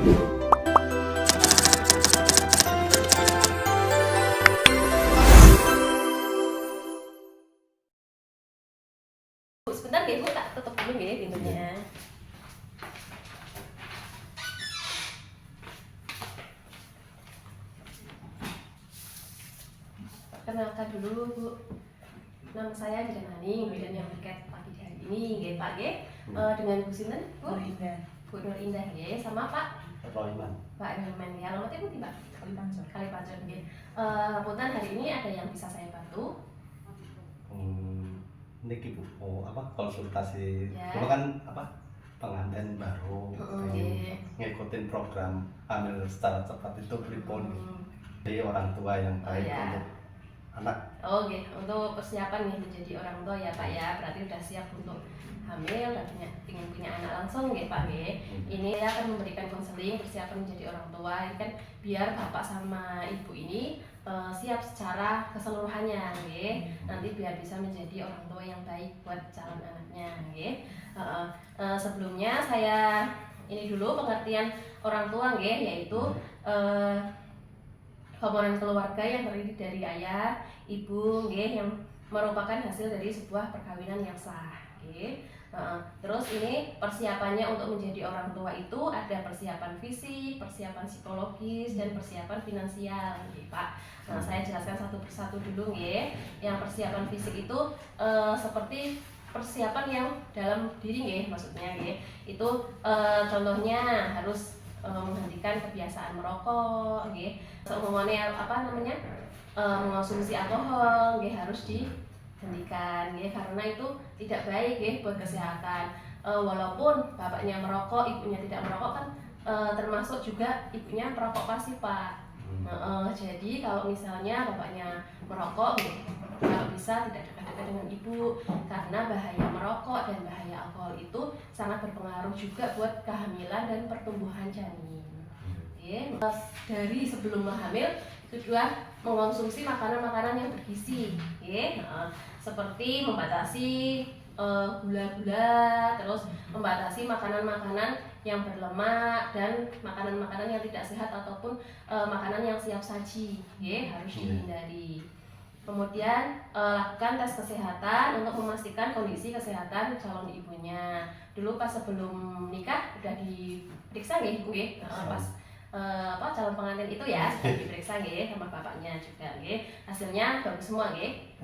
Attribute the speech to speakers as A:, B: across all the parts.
A: Sebentar ya Bu, tak tutup dulu ya pintunya. Perkenalkan dulu Bu, nama saya Ida Nani, bidan yang berkat pagi hari ini, nggih Pak nggih. Dengan Bu sinten? Bu Nur Indah nggih, sama Pak
B: Royman.
A: Pak Royman ya, alamatnya Bu Mbak? Kalipancur nggih. Punten hari ini ada yang bisa saya bantu?
B: Niki Bu, konsultasi.
A: Ya.
B: Cuma kan pengantin baru pengen ngikutin program hamil secara cepat itu pripun dari orang tua yang baik untuk anak.
A: Oh nggih, untuk persiapan nih menjadi orang tua ya Pak ya, berarti udah siap untuk hamil dan ingin punya anak langsung nggih Pak nggih. Ini saya akan memberikan konseling persiapan menjadi orang tua, ini kan biar bapak sama ibu ini siap secara keseluruhannya nggih. Nanti biar bisa menjadi orang tua yang baik buat calon anaknya nggih. Sebelumnya saya ini dulu pengertian orang tua nggih, yaitu komponen keluarga yang terdiri dari ayah, ibu nggih, yang merupakan hasil dari sebuah perkawinan yang sah nggih. Terus ini persiapannya untuk menjadi orang tua itu ada persiapan fisik, persiapan psikologis, dan persiapan finansial nggih Pak. Saya jelaskan satu persatu dulu nggih. Yang persiapan fisik itu seperti persiapan yang dalam diri nggih, maksudnya nggih. Itu contohnya harus menghentikan kebiasaan merokok nggih. Seumumnya mengonsumsi alkohol nggih harus dihentikan nggih, karena itu tidak baik nggih buat kesehatan. Walaupun bapaknya merokok, ibunya tidak merokok kan termasuk juga ibunya perokok pasif Pak. Jadi kalau misalnya bapaknya merokok nggih, kalau bisa tidak dekat-dekat dengan ibu, karena bahaya merokok dan bahaya alkohol itu sangat berpengaruh juga buat kehamilan dan pertumbuhan janin. Dari sebelum hamil itu juga mengonsumsi makanan-makanan yang bergizi, seperti membatasi gula-gula, terus membatasi makanan-makanan yang berlemak dan makanan-makanan yang tidak sehat ataupun makanan yang siap saji, harus dihindari. Kemudian lakukan tes kesehatan untuk memastikan kondisi kesehatan calon ibunya. Dulu pas sebelum nikah udah diperiksa nggih, pas calon pengantin itu ya sudah diperiksa nggih sama bapaknya juga nggih. Hasilnya bagus semua nggih.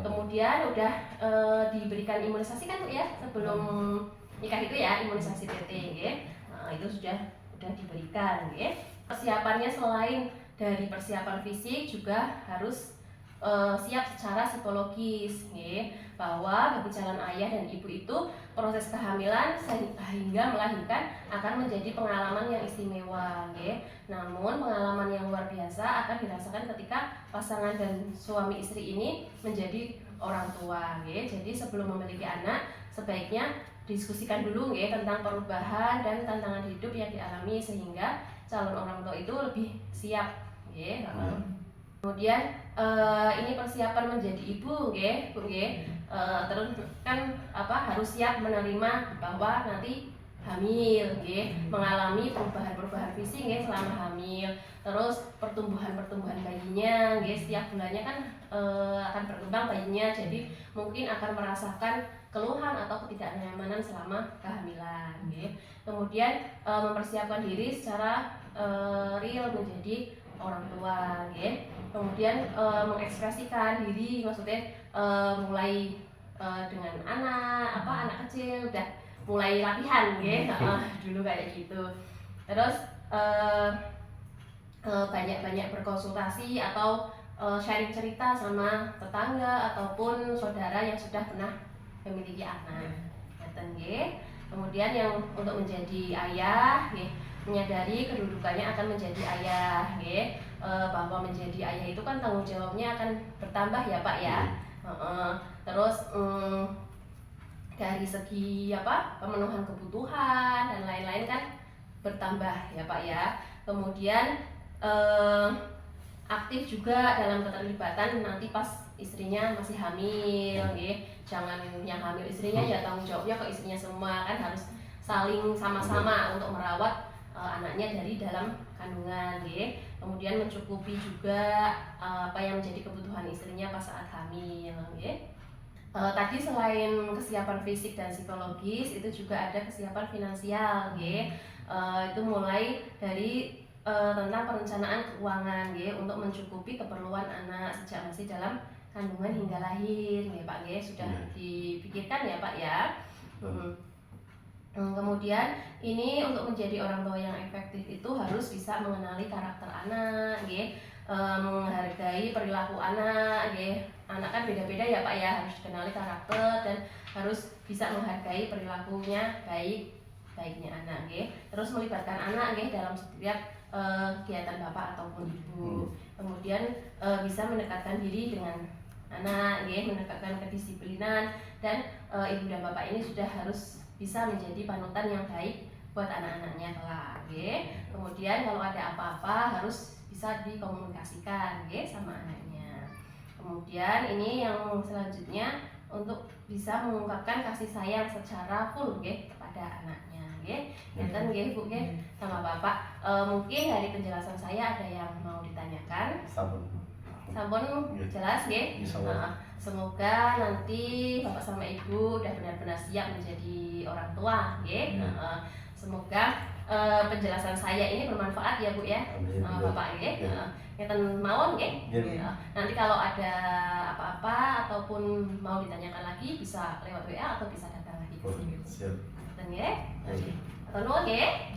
A: Kemudian udah diberikan imunisasi kan Bu ya sebelum nikah itu ya, imunisasi PT nggih. Itu sudah diberikan nggih. Persiapannya selain dari persiapan fisik juga harus siap secara psikologis nggih, bahwa bagi calon ayah dan ibu itu proses kehamilan hingga melahirkan akan menjadi pengalaman yang istimewa nggih. Namun pengalaman yang luar biasa akan dirasakan ketika pasangan dan suami istri ini menjadi orang tua nggih. Jadi sebelum memiliki anak sebaiknya diskusikan dulu nggih tentang perubahan dan tantangan hidup yang dialami sehingga calon orang tua itu lebih siap nggih. Kemudian ini persiapan menjadi ibu nggih, Bu nggih. Terus kan harus siap menerima bahwa nanti hamil nggih, mengalami perubahan-perubahan fisik nggih selama hamil. Terus pertumbuhan bayinya nggih, setiap bulannya kan akan berkembang bayinya, jadi mungkin akan merasakan keluhan atau ketidaknyamanan selama kehamilan nggih. Kemudian mempersiapkan diri secara real menjadi orang tua nggih. Kemudian mengekspresikan diri, maksudnya mulai dengan anak kecil udah mulai latihan nggih, dulu kayak gitu. Terus banyak berkonsultasi atau sharing cerita sama tetangga ataupun saudara yang sudah pernah memiliki anak. Ngeten nggih. Kemudian yang untuk menjadi ayah nggih, menyadari kedudukannya akan menjadi ayah nggih. Bahwa menjadi ayah itu kan tanggung jawabnya akan bertambah ya Pak ya. Terus dari segi pemenuhan kebutuhan dan lain-lain kan bertambah ya Pak ya. Kemudian aktif juga dalam keterlibatan nanti pas istrinya masih hamil nggih. Jangan yang hamil istrinya ya tanggung jawabnya ke istrinya semua, kan harus saling sama-sama untuk merawat anaknya dari dalam kandungan nggih. Kemudian mencukupi juga apa yang menjadi kebutuhan istrinya pas saat hamil nggih. Tadi selain kesiapan fisik dan psikologis itu juga ada kesiapan finansial nggih. Itu mulai dari tentang perencanaan keuangan nggih untuk mencukupi keperluan anak sejak masih dalam kandungan hingga lahir nggih Pak nggih, sudah dipikirkan ya Pak ya. Kemudian ini untuk menjadi orang tua yang efektif itu harus bisa mengenali karakter anak nggih, menghargai perilaku anak nggih. Anak kan beda-beda ya Pak ya, harus dikenali karakter dan harus bisa menghargai perilakunya baiknya anak nggih. Terus melibatkan anak nggih dalam setiap kegiatan bapak ataupun ibu. Kemudian bisa mendekatkan diri dengan anak nggih, mendekatkan kedisiplinan dan ibu dan bapak ini sudah harus bisa menjadi panutan yang baik buat anak-anaknya kelak nggih. Kemudian kalau ada apa-apa harus bisa dikomunikasikan nggih sama anaknya. Kemudian ini yang selanjutnya untuk bisa mengungkapkan kasih sayang secara full nggih kepada anaknya nggih. Ngeten nggih Bu nggih sama Bapak. Mungkin dari penjelasan saya ada yang mau ditanyakan. Sampun jelas nggih. Semoga nanti Bapak sama Ibu udah benar-benar siap menjadi orang tua nggih. Semoga penjelasan saya ini bermanfaat ya Bu ya. Bapak nggih. Ngeten mawon nggih. Nanti kalau ada apa-apa ataupun mau ditanyakan lagi bisa lewat WA atau bisa datang lagi ke sini.
B: Siap.
A: Ngeten nggih. Atur nuwun nggih.